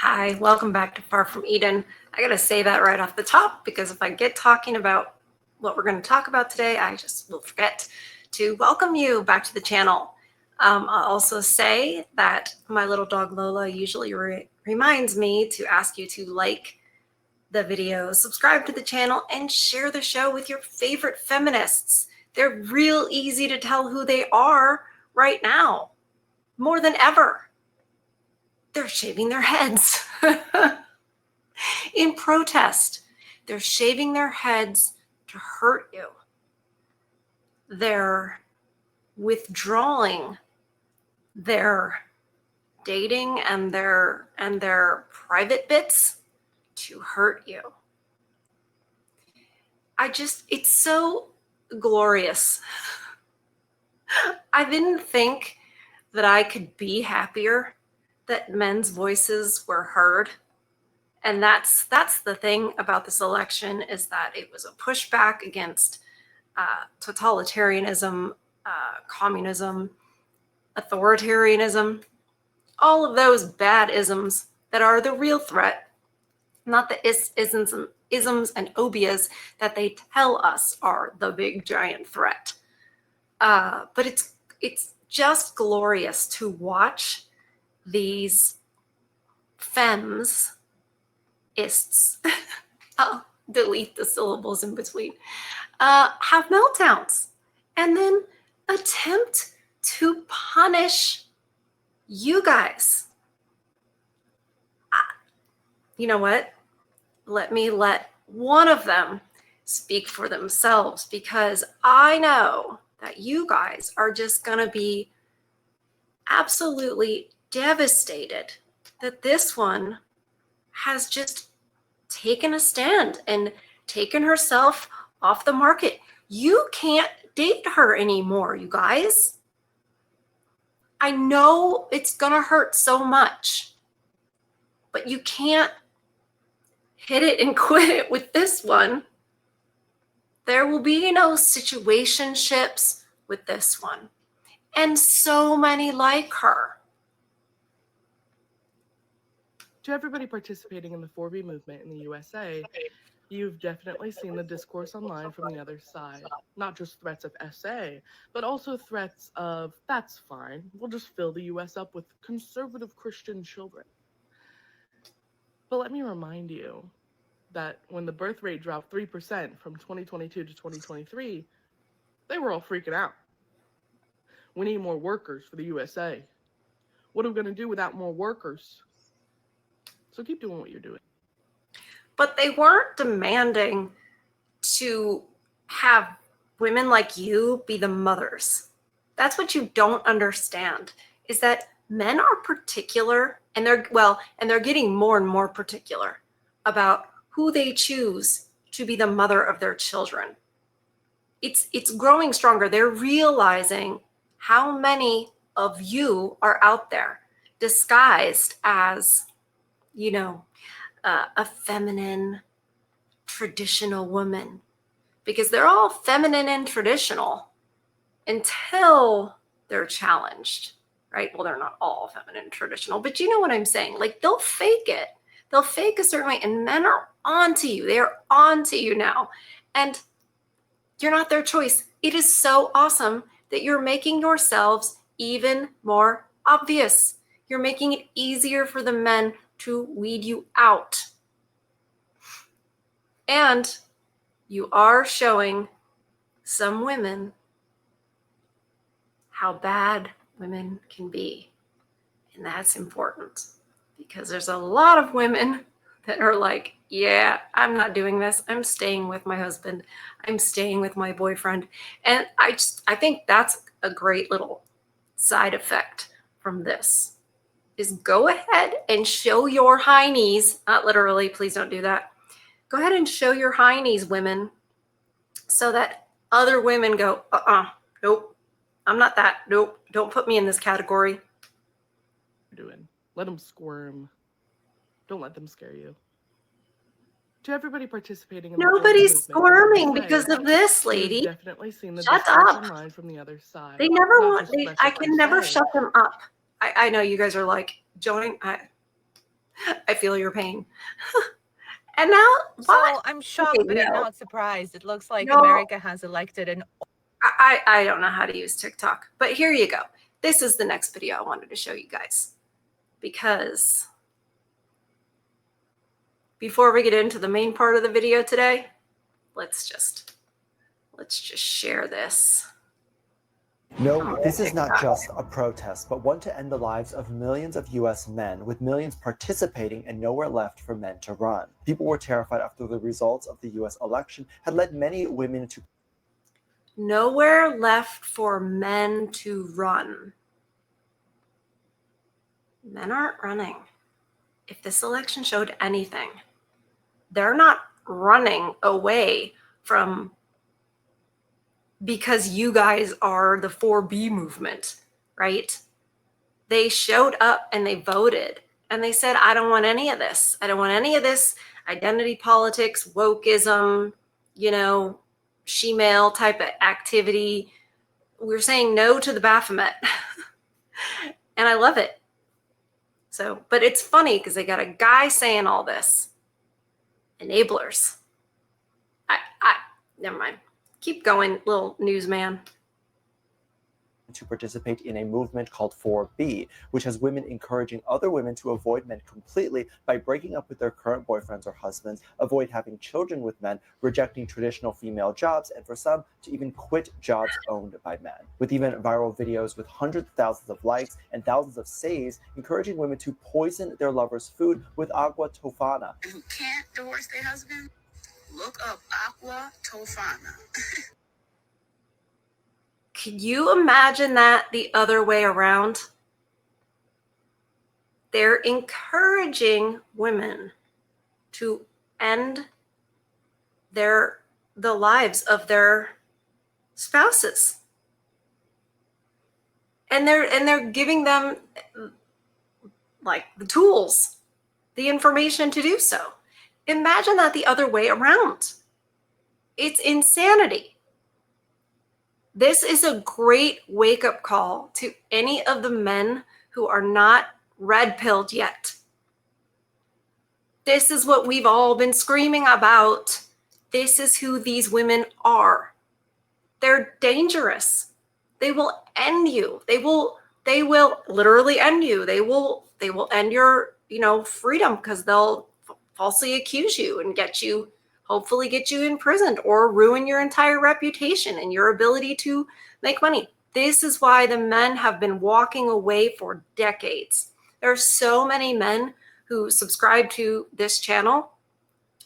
Hi, welcome back to Far From Eden. I gotta say that right off the top because if I get talking about what we're going to talk about today, I just will forget to welcome you back to the channel. I'll also say that my little dog Lola usually reminds me to ask you to like the video, subscribe to the channel, and share the show with your favorite feminists. They're real easy to tell who they are right now, more than ever. They're shaving their heads in protest. They're shaving their heads to hurt you. They're withdrawing their dating and their private bits to hurt you. It's so glorious. I didn't think that I could be happier that men's voices were heard. And that's the thing about this election, is that it was a pushback against totalitarianism, communism, authoritarianism, all of those bad isms that are the real threat, not the isms and obias that they tell us are the big giant threat. But it's just glorious to watch these femmes-ists, I'll delete the syllables in between, have meltdowns and then attempt to punish you guys. You know what? Let me let one of them speak for themselves, because I know that you guys are just going to be absolutely devastated that this one has just taken a stand and taken herself off the market. You can't date her anymore, you guys. I know it's gonna hurt so much, but you can't hit it and quit it with this one. There will be no situationships with this one, and so many like her. To everybody participating in the 4B movement in the USA, you've definitely seen the discourse online from the other side. Not just threats of SA, but also threats of, that's fine, we'll just fill the US up with conservative Christian children. But let me remind you that when the birth rate dropped 3% from 2022 to 2023, they were all freaking out. We need more workers for the USA. What are we going to do without more workers? So keep doing what you're doing. But they weren't demanding to have women like you be the mothers. That's what you don't understand, is that men are particular, and they're getting more and more particular about who they choose to be the mother of their children. It's growing stronger. They're realizing how many of you are out there disguised as, you know, a feminine, traditional woman, because they're all feminine and traditional until they're challenged, right? Well, they're not all feminine and traditional, but you know what I'm saying? Like, they'll fake it. They'll fake a certain way, and men are onto you. They are onto you now, and you're not their choice. It is so awesome that you're making yourselves even more obvious. You're making it easier for the men to weed you out. And you are showing some women how bad women can be. And that's important, because there's a lot of women that are like, yeah, I'm not doing this. I'm staying with my husband. I'm staying with my boyfriend. And I think that's a great little side effect from this, is go ahead and show your high knees. Not literally, please don't do that. Go ahead and show your high knees, women, so that other women go, nope, I'm not that. Nope, don't put me in this category. You're doing. Let them squirm. Don't let them scare you. To everybody participating in Nobody's squirming because of this, lady. You've definitely seen the Shut discourse up. online from the other side. They never want. I can never shut them up. I know you guys are like, join. I feel your pain. And now, So I'm shocked, but I'm no. not surprised. It looks like No. America has elected an. I don't know how to use TikTok, but here you go. This is the next video I wanted to show you guys, because before we get into the main part of the video today, let's just share this. No, this is not just a protest, but one to end the lives of millions of US men, with millions participating and nowhere left for men to run. People were terrified after the results of the US election had led many women to Nowhere left for men to run. Men aren't running. If this election showed anything, they're not running away from because you guys are the 4B movement, right? They showed up and they voted and they said, I don't want any of this. I don't want any of this identity politics, wokeism, she-male type of activity. We're saying no to the Baphomet. And I love it. So, but it's funny because they got a guy saying all this. Enablers. Never mind. Keep going, little newsman. to participate in a movement called 4B, which has women encouraging other women to avoid men completely by breaking up with their current boyfriends or husbands, avoid having children with men, rejecting traditional female jobs, and for some, to even quit jobs owned by men. With even viral videos with hundreds of thousands of likes and thousands of saves, encouraging women to poison their lover's food with agua tofana. Who can't divorce their husband? Look up agua tofana. Could you imagine that the other way around? They're encouraging women to end the lives of their spouses. And they're giving them like the tools, the information to do so. Imagine that the other way around. It's insanity. This is a great wake-up call to any of the men who are not red-pilled yet. This is what we've all been screaming about. This is who these women are. They're dangerous. They will end you. They will literally end you. They will end your, freedom, because they'll falsely accuse you and hopefully get you imprisoned or ruin your entire reputation and your ability to make money. This is why the men have been walking away for decades. There are so many men who subscribe to this channel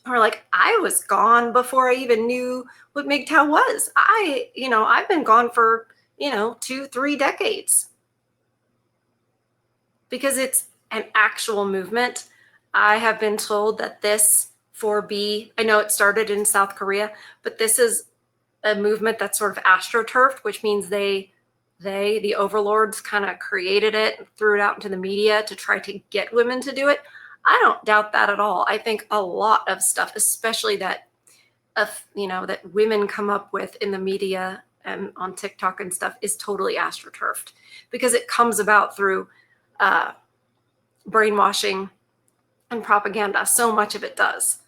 who are like, I was gone before I even knew what MGTOW was. I've been gone for, 2-3 decades, because it's an actual movement. I have been told that this 4B, I know it started in South Korea, but this is a movement that's sort of astroturfed, which means the overlords kind of created it and threw it out into the media to try to get women to do it. I don't doubt that at all. I think a lot of stuff, especially that women come up with in the media and on TikTok and stuff, is totally astroturfed, because it comes about through brainwashing and propaganda. So much of it does.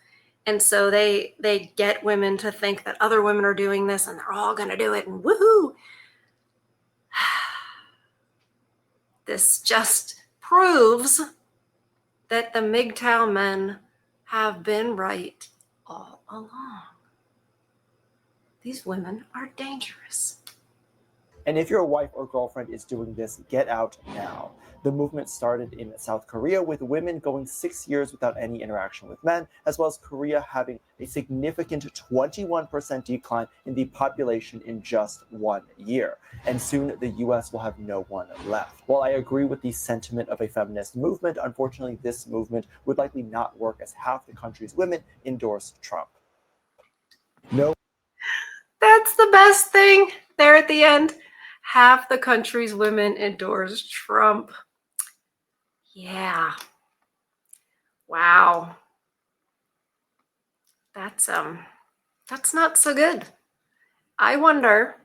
And so they get women to think that other women are doing this and they're all going to do it, and woohoo. This just proves that the MGTOW men have been right all along. These women are dangerous. And if your wife or girlfriend is doing this, get out now. The movement started in South Korea, with women going 6 years without any interaction with men, as well as Korea having a significant 21% decline in the population in just 1 year. And soon the US will have no one left. While I agree with the sentiment of a feminist movement, unfortunately this movement would likely not work, as half the country's women endorse Trump. No. That's the best thing there at the end. Half the country's women endorse Trump. Yeah. Wow. That's not so good. I wonder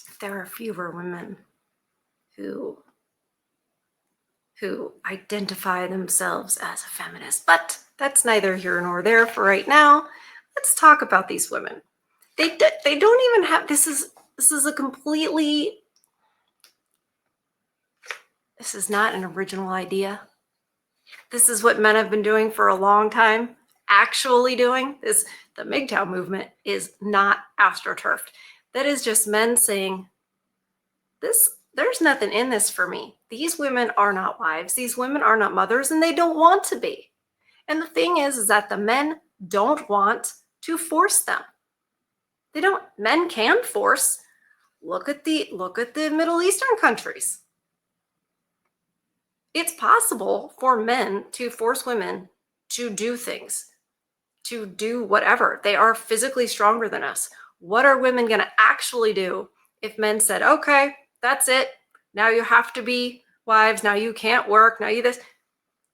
if there are fewer women who who identify themselves as a feminist. But that's neither here nor there for right now. Let's talk about these women. They don't even have, this is a completely, this is not an original idea. This is what men have been doing for a long time, actually doing this. The MGTOW movement is not astroturfed. That is just men saying, there's nothing in this for me. These women are not wives. These women are not mothers, and they don't want to be. And the thing is that the men don't want to force them. They don't. Men can force. Look at the Middle Eastern countries. It's possible for men to force women to do things, to do whatever. They are physically stronger than us. What are women going to actually do if men said, okay, that's it. Now you have to be wives. Now you can't work. Now you this.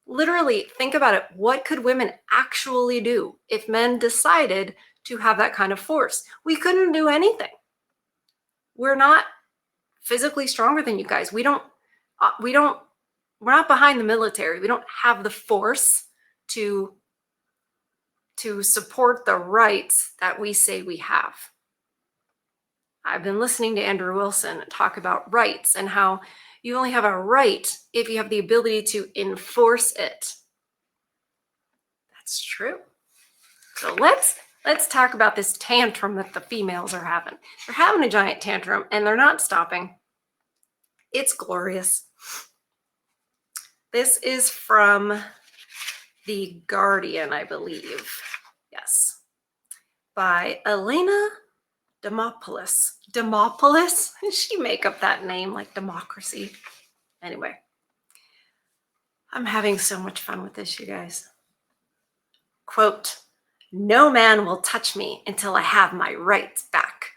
Literally, think about it. What could women actually do if men decided to have that kind of force? We couldn't do anything. We're not physically stronger than you guys. We're not behind the military. We don't have the force to support the rights that we say we have. I've been listening to Andrew Wilson talk about rights and how you only have a right if you have the ability to enforce it. That's true. So let's talk about this tantrum that the females are having. They're having a giant tantrum and they're not stopping. It's glorious. This is from The Guardian, I believe. Yes. By Elena Demopoulos. Demopoulos? She make up that name like democracy. Anyway, I'm having so much fun with this, you guys. Quote, "No man will touch me until I have my rights back."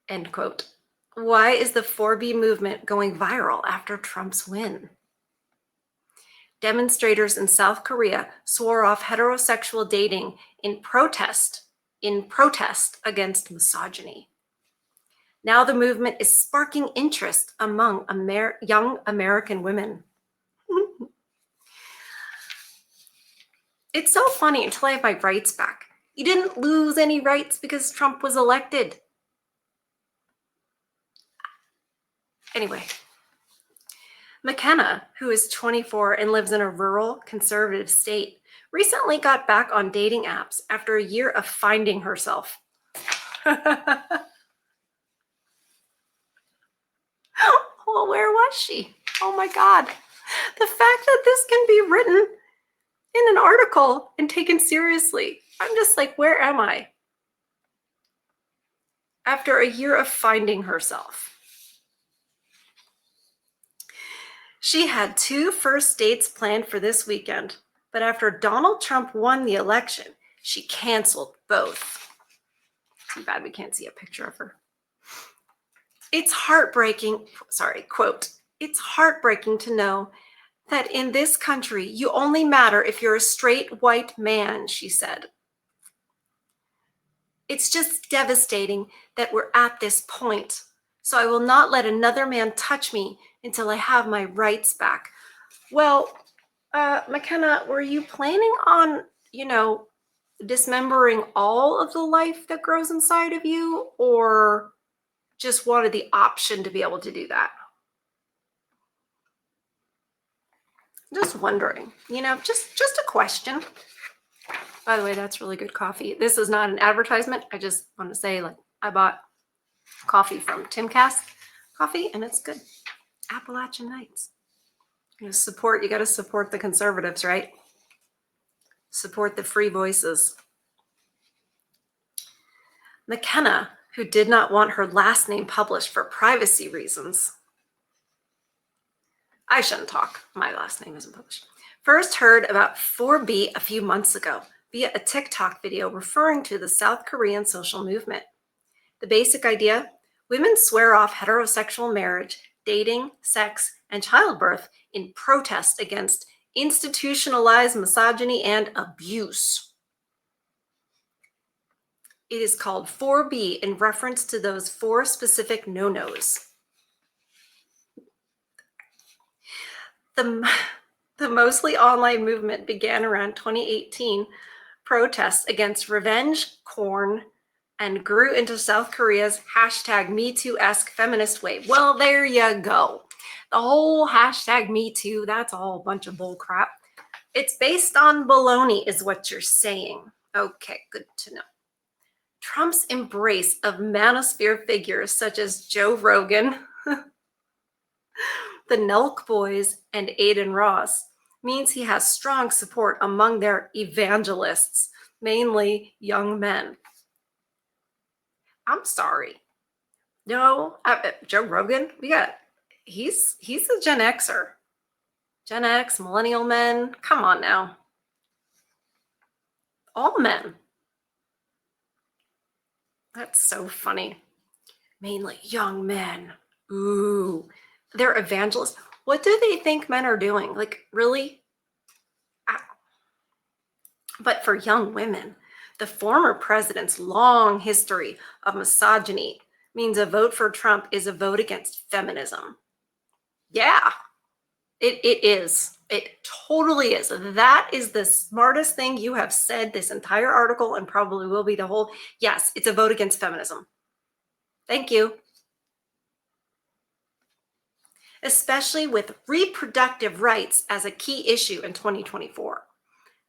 End quote. Why is the 4B movement going viral after Trump's win? Demonstrators in South Korea swore off heterosexual dating in protest against misogyny. Now the movement is sparking interest among young American women. It's so funny until I have my rights back. You didn't lose any rights because Trump was elected. Anyway, McKenna, who is 24 and lives in a rural conservative state, recently got back on dating apps after a year of finding herself. Well, where was she? Oh my God. The fact that this can be written in an article and taken seriously. I'm just like, where am I? After a year of finding herself. She had 2 first dates planned for this weekend, but after Donald Trump won the election, she canceled both. Too bad we can't see a picture of her. It's heartbreaking, quote, "It's heartbreaking to know that in this country, you only matter if you're a straight white man," she said. "It's just devastating that we're at this point. So I will not let another man touch me until I have my rights back." Well, McKenna, were you planning on, dismembering all of the life that grows inside of you, or just wanted the option to be able to do that? Just wondering, just a question. By the way, that's really good coffee. This is not an advertisement. I just want to say, I bought coffee from Timcast Coffee, and it's good. Appalachian Nights. You got to support the conservatives, right? Support the free voices. McKenna, who did not want her last name published for privacy reasons. I shouldn't talk. My last name isn't published. First heard about 4B a few months ago via a TikTok video referring to the South Korean social movement. The basic idea: women swear off heterosexual marriage, dating, sex, and childbirth in protest against institutionalized misogyny and abuse. It is called 4B in reference to those 4 specific no-nos. The mostly online movement began around 2018 protests against revenge porn and grew into South Korea's hashtag MeToo-esque feminist wave. Well, there you go. The whole hashtag MeToo, that's all a bunch of bull crap. It's based on baloney, is what you're saying. Okay, good to know. Trump's embrace of manosphere figures such as Joe Rogan, the Nelk Boys, and Aiden Ross means he has strong support among their evangelists, mainly young men. I'm sorry. No, Joe Rogan, he's a Gen Xer. Gen X, millennial men, come on now. All men. That's so funny. Mainly young men. Ooh, they're evangelists. What do they think men are doing? Like, really? But for young women, the former president's long history of misogyny means a vote for Trump is a vote against feminism. Yeah, it is. It totally is. That is the smartest thing you have said this entire article, and probably will be the whole. Yes, it's a vote against feminism. Thank you. Especially with reproductive rights as a key issue in 2024.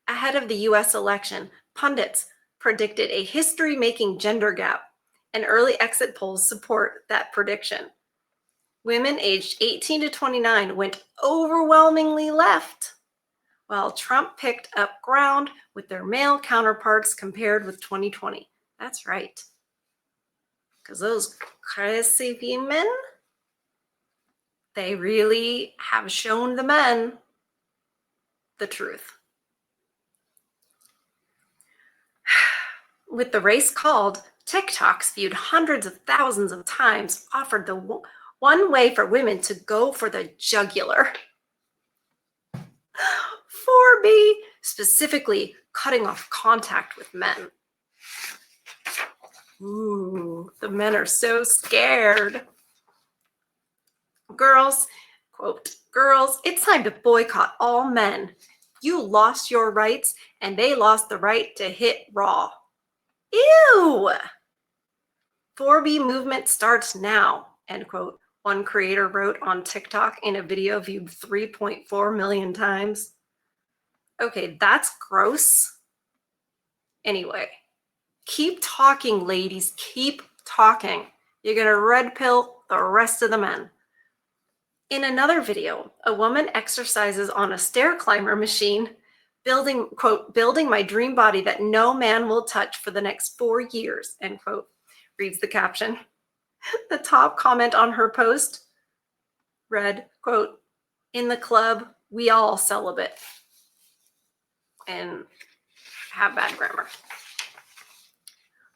Ahead of the US election, pundits predicted a history-making gender gap, and early exit polls support that prediction. Women aged 18 to 29 went overwhelmingly left, while Trump picked up ground with their male counterparts compared with 2020. That's right. Because those crazy women, they really have shown the men the truth. With the race called, TikToks viewed hundreds of thousands of times offered the one way for women to go for the jugular. 4B, specifically cutting off contact with men. Ooh, the men are so scared. Girls, quote, girls, it's time to boycott all men. You lost your rights and they lost the right to hit raw. Ew! 4B movement starts now, end quote. One creator wrote on TikTok in a video viewed 3.4 million times. Okay, that's gross. Anyway, keep talking, ladies. Keep talking. You're gonna red pill the rest of the men. In another video, a woman exercises on a stair climber machine, building, quote, building my dream body that no man will touch for the next 4 years, end quote, reads the caption. The top comment on her post read, quote, in the club, we all celibate. And have bad grammar.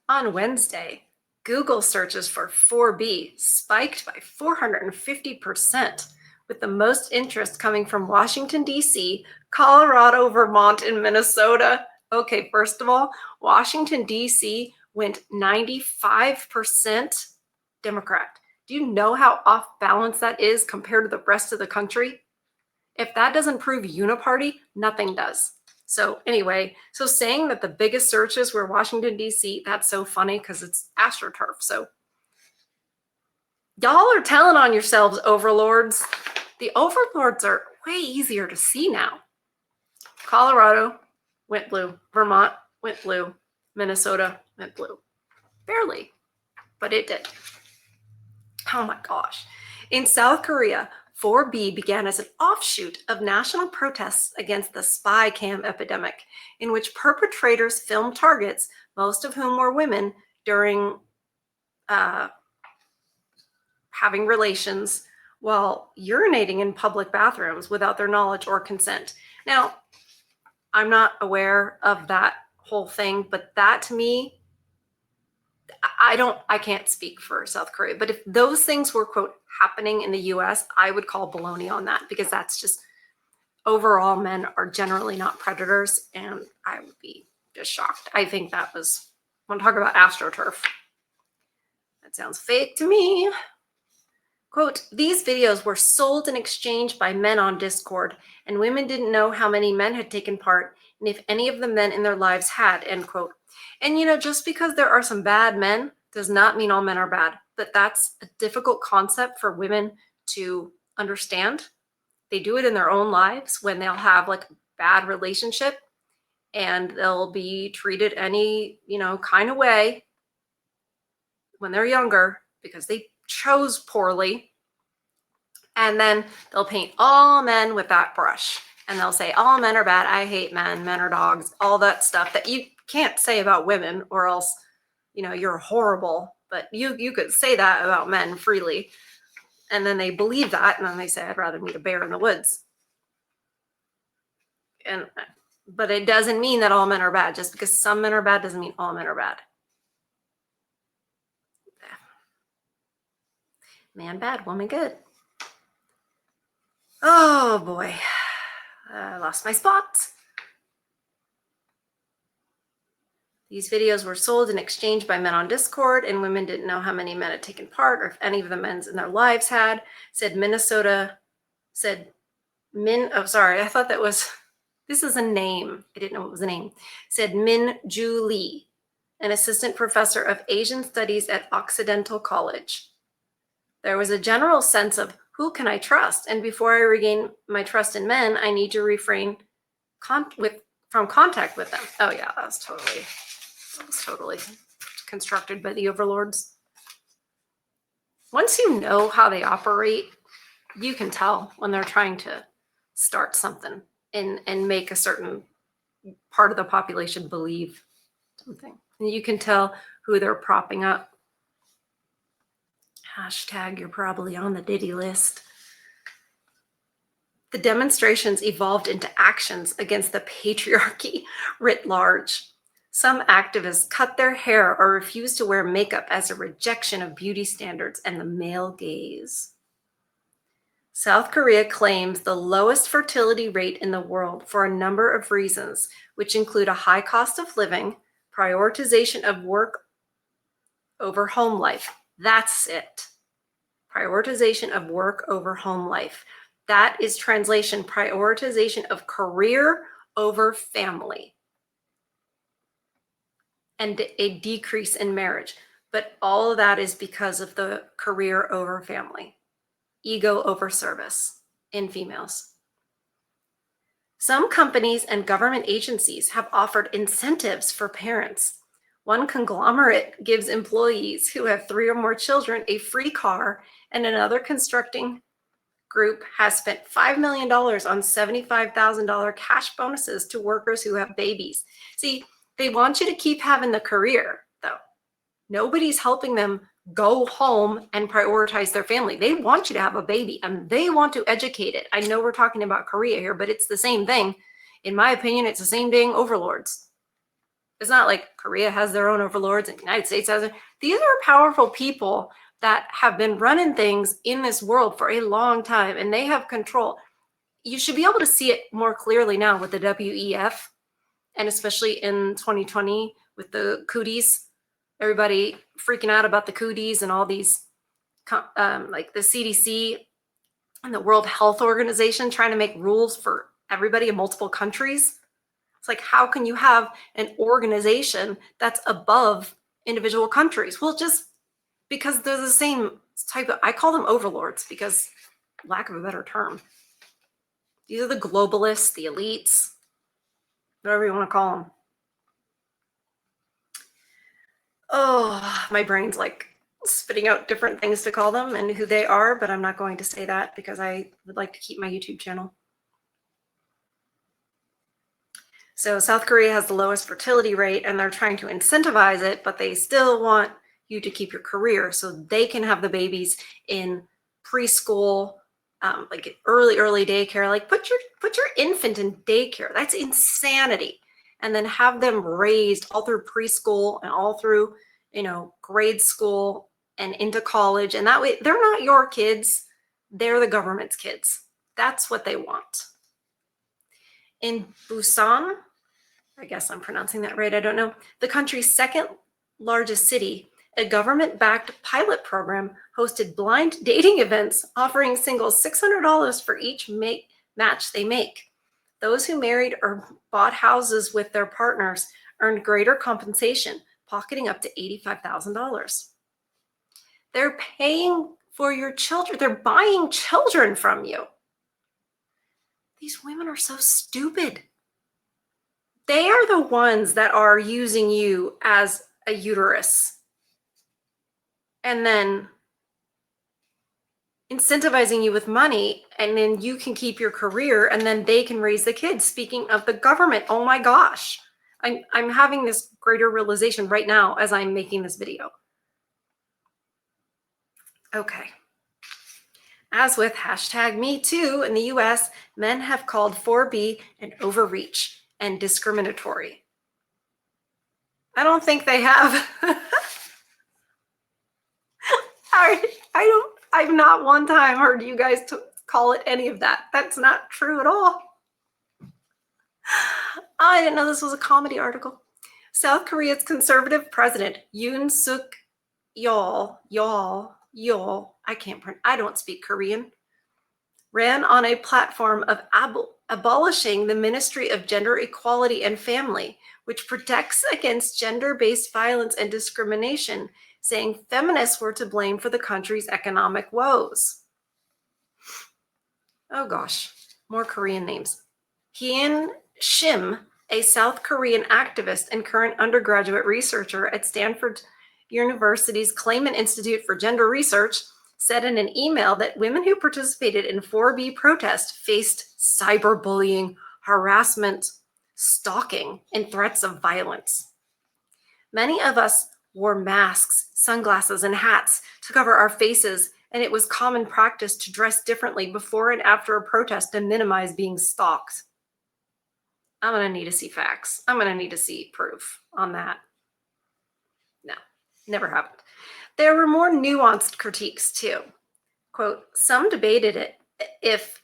On Wednesday, Google searches for 4B spiked by 450%, with the most interest coming from Washington, D.C., Colorado, Vermont, and Minnesota. Okay, first of all, Washington, D.C. went 95% Democrat. Do you know how off balance that is compared to the rest of the country? If that doesn't prove uniparty, nothing does. So anyway, so saying that the biggest searches were Washington, D.C., that's so funny because it's AstroTurf. So y'all are telling on yourselves, overlords. The overlords are way easier to see now. Colorado went blue. Vermont went blue. Minnesota went blue. Barely, but it did. Oh my gosh. In South Korea, 4B began as an offshoot of national protests against the spy cam epidemic, in which perpetrators filmed targets, most of whom were women, during having relations while urinating in public bathrooms without their knowledge or consent. Now, I'm not aware of that whole thing, but that to me, I can't speak for South Korea, but if those things were, quote, happening in the US, I would call baloney on that, because that's just, overall, men are generally not predators, and I would be just shocked. I think that was, want to talk about AstroTurf. That sounds fake to me. Quote, these videos were sold and exchanged by men on Discord, and women didn't know how many men had taken part and if any of the men in their lives had, end quote. And just because there are some bad men does not mean all men are bad, but that's a difficult concept for women to understand. They do it in their own lives when they'll have like a bad relationship and they'll be treated any, kind of way when they're younger because they chose poorly. And then they'll paint all men with that brush. And they'll say, all men are bad. I hate men. Men are dogs. All that stuff that you can't say about women or else, you're horrible. But you could say that about men freely. And then they believe that. And then they say, I'd rather meet a bear in the woods. But it doesn't mean that all men are bad. Just because some men are bad doesn't mean all men are bad. Man bad, woman good. Oh boy, I lost my spot. These videos were sold and exchanged by men on Discord, and women didn't know how many men had taken part or if any of the men in their lives had. I thought that was, this is a name. I didn't know it was a name. Said Min Ju Lee, an assistant professor of Asian studies at Occidental College. There was a general sense of, who can I trust? And before I regain my trust in men, I need to refrain from contact with them. Oh yeah, that was totally constructed by the overlords. Once you know how they operate, you can tell when they're trying to start something and make a certain part of the population believe something. And you can tell who they're propping up. Hashtag, you're probably on the Diddy list. The demonstrations evolved into actions against the patriarchy writ large. Some activists cut their hair or refused to wear makeup as a rejection of beauty standards and the male gaze. South Korea claims the lowest fertility rate in the world for a number of reasons, which include a high cost of living, prioritization of work over home life. That's it. Prioritization of work over home life. That is translation, prioritization of career over family. And a decrease in marriage. But all of that is because of the career over family. Ego over service in females. Some companies and government agencies have offered incentives for parents. One conglomerate gives employees who have 3 or more children a free car, and another constructing group has spent $5 million on $75,000 cash bonuses to workers who have babies. See, they want you to keep having the career, though. Nobody's helping them go home and prioritize their family. They want you to have a baby and they want to educate it. I know we're talking about Korea here, but it's the same thing. In my opinion, it's the same dang overlords. It's not like Korea has their own overlords and the United States has it. These are powerful people that have been running things in this world for a long time and they have control. You should be able to see it more clearly now with the WEF and especially in 2020 with the cooties. Everybody freaking out about the cooties and all these, like the CDC and the World Health Organization trying to make rules for everybody in multiple countries. It's like, how can you have an organization that's above individual countries? Well, just because they're the same type of, I call them overlords because lack of a better term. These are the globalists, the elites, whatever you want to call them. Oh, my brain's like spitting out different things to call them and who they are, but I'm not going to say that because I would like to keep my YouTube channel. So South Korea has the lowest fertility rate and they're trying to incentivize it, but they still want you to keep your career so they can have the babies in preschool, like early daycare. Like put your infant in daycare. That's insanity. And then have them raised all through preschool and all through, grade school and into college. And that way they're not your kids. They're the government's kids. That's what they want. In Busan, I guess I'm pronouncing that right, I don't know, the country's second largest city, a government-backed pilot program hosted blind dating events offering singles $600 for each match they make. Those who married or bought houses with their partners earned greater compensation, pocketing up to $85,000. They're paying for your children. They're buying children from you. These women are so stupid. They are the ones that are using you as a uterus and then incentivizing you with money, and then you can keep your career and then they can raise the kids. Speaking of the government, oh my gosh, I'm having this greater realization right now as I'm making this video. Okay. As with #MeToo in the US, men have called 4B an overreach and discriminatory. I don't think they have. I've not one time heard you guys call it any of that. That's not true at all. I didn't know this was a comedy article. South Korea's conservative president, Yoon Suk Yeol, I don't speak Korean, ran on a platform of abolishing the Ministry of Gender Equality and Family, which protects against gender-based violence and discrimination, saying feminists were to blame for the country's economic woes. Oh gosh, more Korean names. Hien Shim, a South Korean activist and current undergraduate researcher at Stanford University's Clayman Institute for Gender Research, said in an email that women who participated in 4B protests faced cyberbullying, harassment, stalking, and threats of violence. Many of us wore masks, sunglasses, and hats to cover our faces, and it was common practice to dress differently before and after a protest to minimize being stalked. I'm going to need to see facts. I'm going to need to see proof on that. No, never happened. There were more nuanced critiques too. Quote, some debated if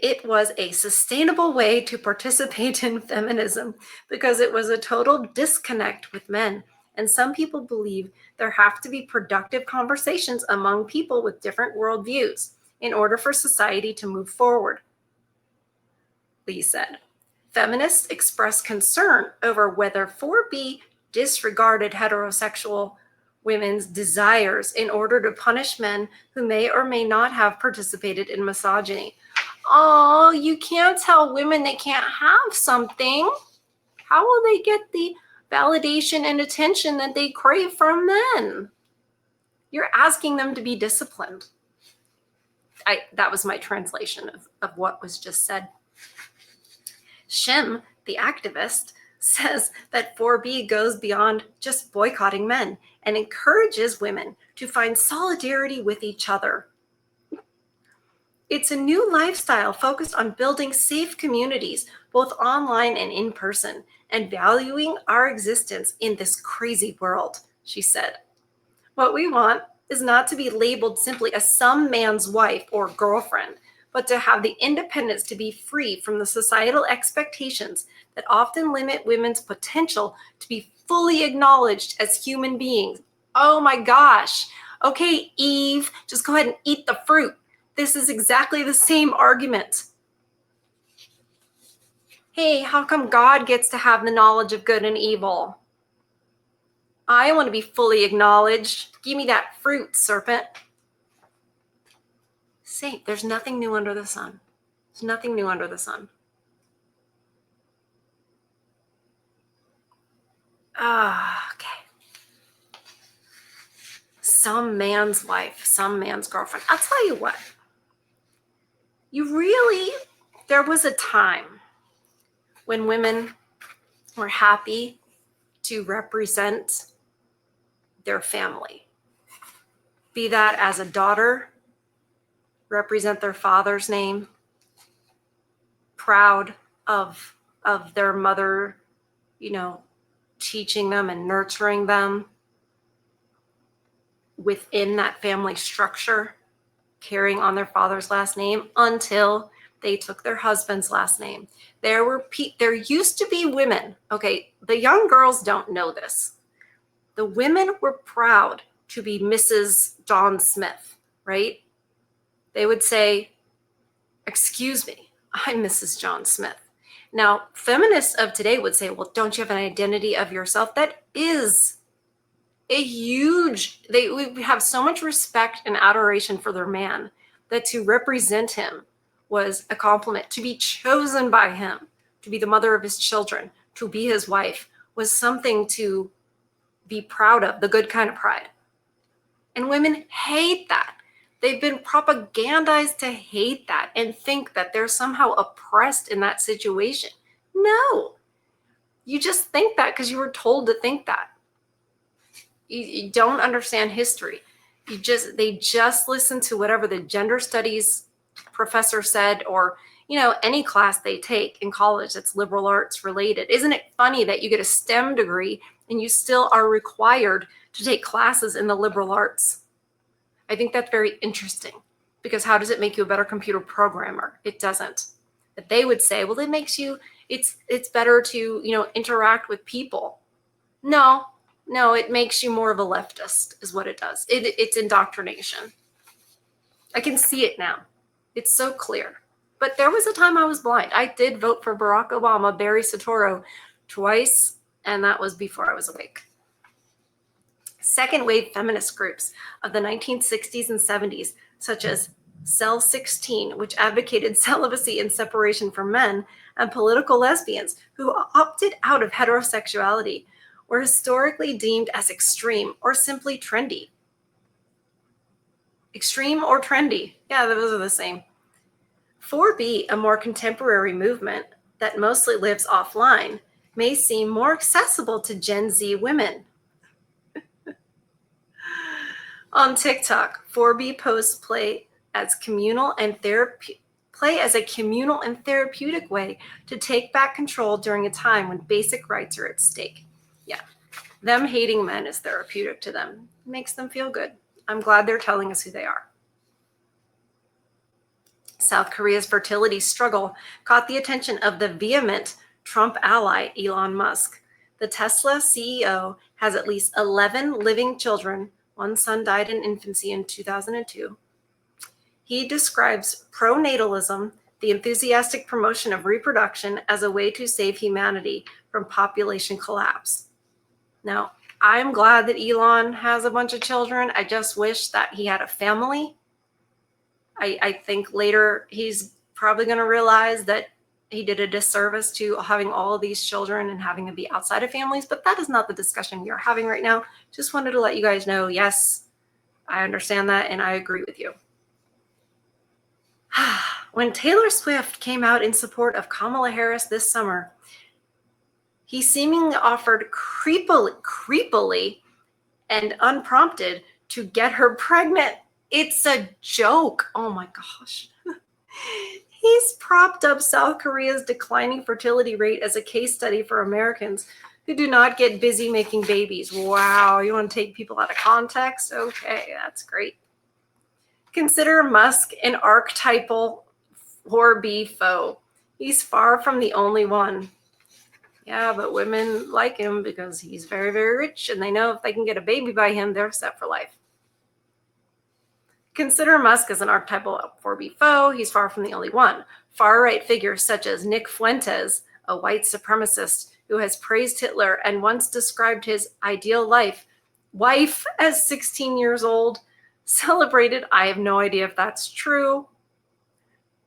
it was a sustainable way to participate in feminism because it was a total disconnect with men. And some people believe there have to be productive conversations among people with different worldviews in order for society to move forward. Lee said. Feminists expressed concern over whether 4B disregarded heterosexual women's desires in order to punish men who may or may not have participated in misogyny. Oh, you can't tell women they can't have something. How will they get the validation and attention that they crave from men? You're asking them to be disciplined. That was my translation of what was just said. Shim, the activist, says that 4B goes beyond just boycotting men and encourages women to find solidarity with each other. It's a new lifestyle focused on building safe communities, both online and in person, and valuing our existence in this crazy world, she said. What we want is not to be labeled simply as some man's wife or girlfriend, but to have the independence to be free from the societal expectations that often limit women's potential to be fully acknowledged as human beings. Oh my gosh. Okay, Eve, just go ahead and eat the fruit. This is exactly the same argument. Hey, how come God gets to have the knowledge of good and evil? I want to be fully acknowledged. Give me that fruit, serpent. Say, there's nothing new under the sun. There's nothing new under the sun. Okay. Some man's wife, some man's girlfriend. I'll tell you what. There was a time when women were happy to represent their family. Be that as a daughter, represent their father's name, proud of their mother, teaching them and nurturing them within that family structure, carrying on their father's last name until they took their husband's last name. There used to be women, okay, the young girls don't know this, The women were proud to be Mrs. John Smith, right? They would say, "Excuse me, I'm Mrs. John Smith." Now, feminists of today would say, "Well, don't you have an identity of yourself?" That is a huge, we have so much respect and adoration for their man that to represent him was a compliment. To be chosen by him, to be the mother of his children, to be his wife was something to be proud of, the good kind of pride. And women hate that. They've been propagandized to hate that and think that they're somehow oppressed in that situation. No, you just think that because you were told to think that. You don't understand history. They just listen to whatever the gender studies professor said, or any class they take in college that's liberal arts related. Isn't it funny that you get a STEM degree and you still are required to take classes in the liberal arts? I think that's very interesting, because how does it make you a better computer programmer? It doesn't. But they would say, well, it makes you, it's better to, interact with people. No, it makes you more of a leftist is what it does. It's indoctrination. I can see it now. It's so clear. But there was a time I was blind. I did vote for Barack Obama, Barry Soetoro, twice, and that was before I was awake. Second wave feminist groups of the 1960s and 70s, such as Cell 16, which advocated celibacy and separation from men, and political lesbians who opted out of heterosexuality, were historically deemed as extreme or simply trendy. Extreme or trendy. Yeah, those are the same. 4B, a more contemporary movement that mostly lives offline, may seem more accessible to Gen Z women. On TikTok, 4B posts play as a communal and therapeutic way to take back control during a time when basic rights are at stake. Yeah, them hating men is therapeutic to them. It makes them feel good. I'm glad they're telling us who they are. South Korea's fertility struggle caught the attention of the vehement Trump ally Elon Musk. The Tesla CEO has at least 11 living children. One son died in infancy in 2002. He describes pronatalism, the enthusiastic promotion of reproduction, as a way to save humanity from population collapse. Now, I'm glad that Elon has a bunch of children. I just wish that he had a family. I think later he's probably going to realize that he did a disservice to having all of these children and having to be outside of families, but that is not the discussion we are having right now. Just wanted to let you guys know, yes, I understand that and I agree with you. When Taylor Swift came out in support of Kamala Harris this summer, he seemingly offered creepily and unprompted to get her pregnant. It's a joke. Oh my gosh. He's propped up South Korea's declining fertility rate as a case study for Americans who do not get busy making babies. Wow, you want to take people out of context? Okay, that's great. Consider Musk an archetypal 4B foe. He's far from the only one. Yeah, but women like him because he's very, very rich, and they know if they can get a baby by him, they're set for life. Consider Musk as an archetypal 4B foe. He's far from the only one. Far-right figures such as Nick Fuentes, a white supremacist who has praised Hitler and once described his ideal wife as 16 years old, celebrated, I have no idea if that's true,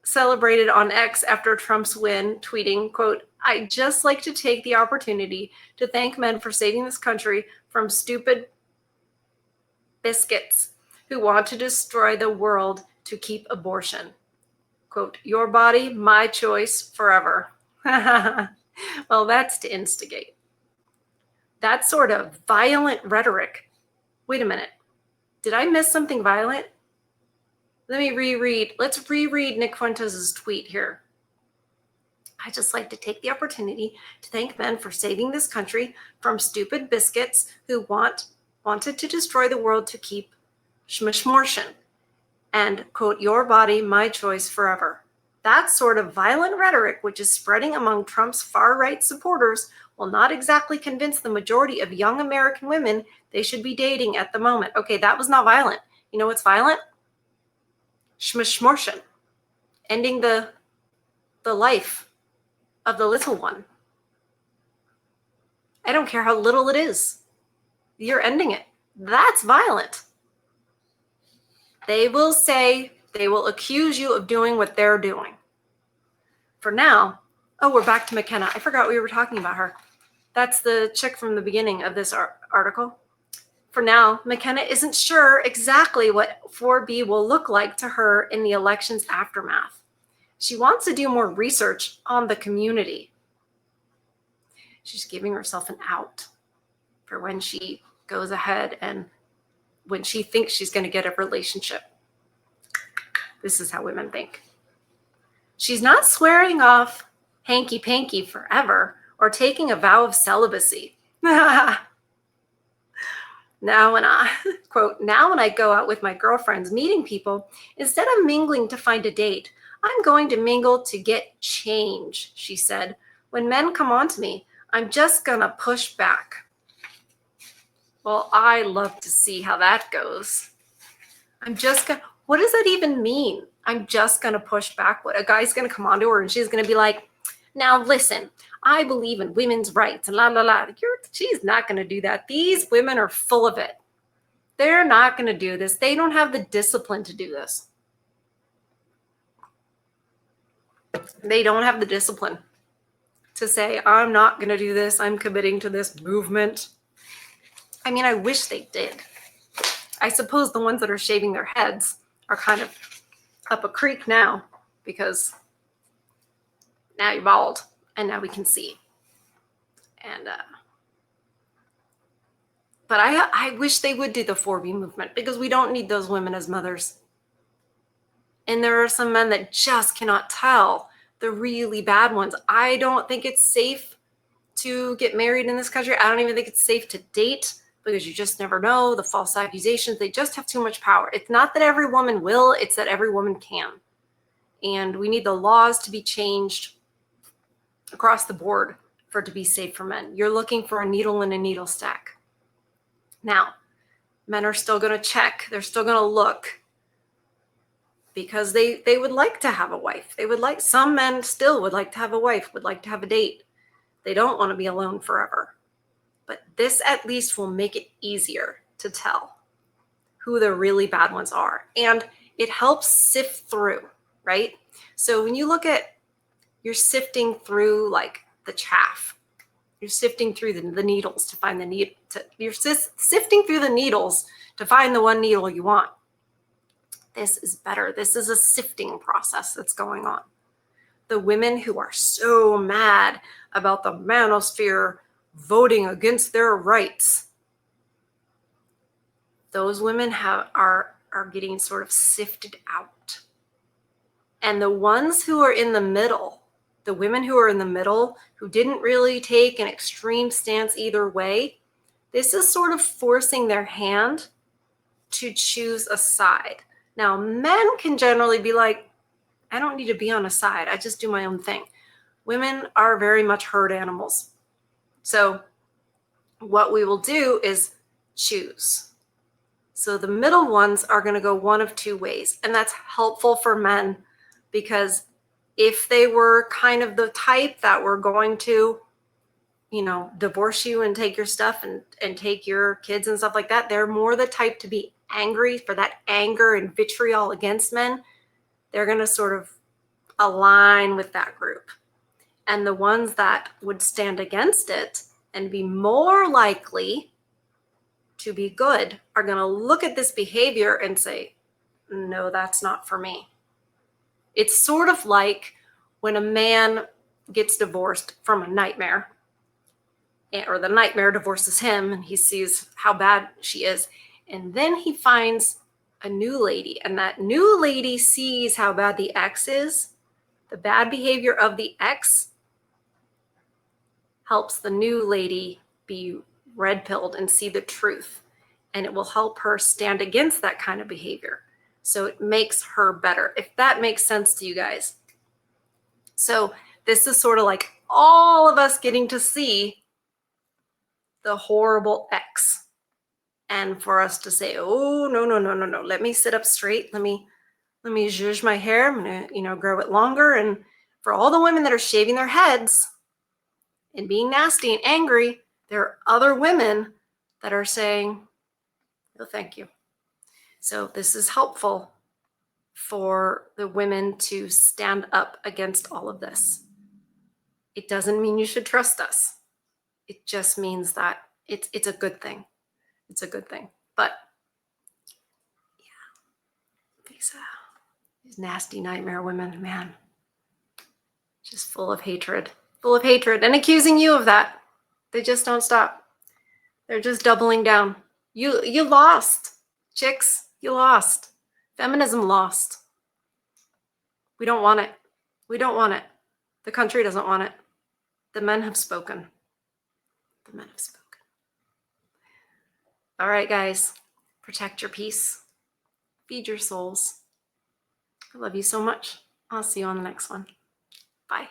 celebrated on X after Trump's win, tweeting, quote, "I'd just like to take the opportunity to thank men for saving this country from stupid biscuits who want to destroy the world to keep abortion. Quote, your body, my choice, forever." Well, that's to instigate. That sort of violent rhetoric. Wait a minute. Did I miss something violent? Let me reread. Let's reread Nick Fuentes' tweet here. "I'd just like to take the opportunity to thank men for saving this country from stupid biscuits who wanted to destroy the world to keep schmishmortion. And, quote, your body, my choice forever." That sort of violent rhetoric, which is spreading among Trump's far-right supporters, will not exactly convince the majority of young American women they should be dating at the moment. Okay, that was not violent. You know what's violent? Schmishmortion. Ending the life of the little one. I don't care how little it is. You're ending it. That's violent. They will say, they will accuse you of doing what they're doing. For now, oh, we're back to McKenna. I forgot we were talking about her. That's the chick from the beginning of this article. For now, McKenna isn't sure exactly what 4B will look like to her in the election's aftermath. She wants to do more research on the community. She's giving herself an out for when she goes ahead and when she thinks she's going to get a relationship. This is how women think. She's not swearing off hanky-panky forever or taking a vow of celibacy. Now when I, quote, now when I go out with my girlfriends meeting people, instead of mingling to find a date, I'm going to mingle to get change, she said. When men come on to me, I'm just gonna push back. Well, I love to see how that goes. What does that even mean? I'm just gonna push back. What, a guy's gonna come on to her and she's gonna be like, now listen, I believe in women's rights and la la la. She's not gonna do that. These women are full of it. They're not gonna do this. They don't have the discipline to do this. They don't have the discipline to say, I'm not gonna do this. I'm committing to this movement. I mean, I wish they did. I suppose the ones that are shaving their heads are kind of up a creek now because now you're bald and now we can see. And but I wish they would do the 4B movement because we don't need those women as mothers. And there are some men that just cannot tell the really bad ones. I don't think it's safe to get married in this country. I don't even think it's safe to date because you just never know. The false accusations, they just have too much power. It's not that every woman will, it's that every woman can. And we need the laws to be changed across the board for it to be safe for men. You're looking for a needle in a needle stack. Now, men are still going to check. They're still going to look because they would like to have a wife. Some men still would like to have a wife, would like to have a date. They don't want to be alone forever. But this at least will make it easier to tell who the really bad ones are. And it helps sift through, right? So when you look at, you're sifting through like the chaff. You're sifting through the needles to find the needle. You're sifting through the needles to find the one needle you want. This is better. This is a sifting process that's going on. The women who are so mad about the manosphere voting against their rights, those women are getting sort of sifted out. And the ones who are in the middle, the women who are in the middle, who didn't really take an extreme stance either way, this is sort of forcing their hand to choose a side. Now, men can generally be like, I don't need to be on a side. I just do my own thing. Women are very much herd animals. So what we will do is choose. So the middle ones are going to go one of two ways. And that's helpful for men because if they were kind of the type that were going to, divorce you and take your stuff and take your kids and stuff like that, they're more the type to be angry for that anger and vitriol against men. They're going to sort of align with that group. And the ones that would stand against it and be more likely to be good are going to look at this behavior and say, no, that's not for me. It's sort of like when a man gets divorced from a nightmare, or the nightmare divorces him and he sees how bad she is. And then he finds a new lady, and that new lady sees how bad the ex is. The bad behavior of the ex helps the new lady be red-pilled and see the truth. And it will help her stand against that kind of behavior. So it makes her better, if that makes sense to you guys. So this is sort of like all of us getting to see the horrible ex. And for us to say, oh, no, no, no, no, no, let me sit up straight. Let me zhuzh my hair. I'm going to, grow it longer. And for all the women that are shaving their heads and being nasty and angry, there are other women that are saying, no, thank you. So this is helpful for the women to stand up against all of this. It doesn't mean you should trust us. It just means that it's a good thing. It's a good thing. But yeah, these nasty nightmare women, man, just full of hatred and accusing you of that. They just don't stop. They're just doubling down. You lost, chicks. You lost. Feminism lost. We don't want it. We don't want it. The country doesn't want it. The men have spoken. The men have spoken. All right, guys, protect your peace. Feed your souls. I love you so much. I'll see you on the next one. Bye.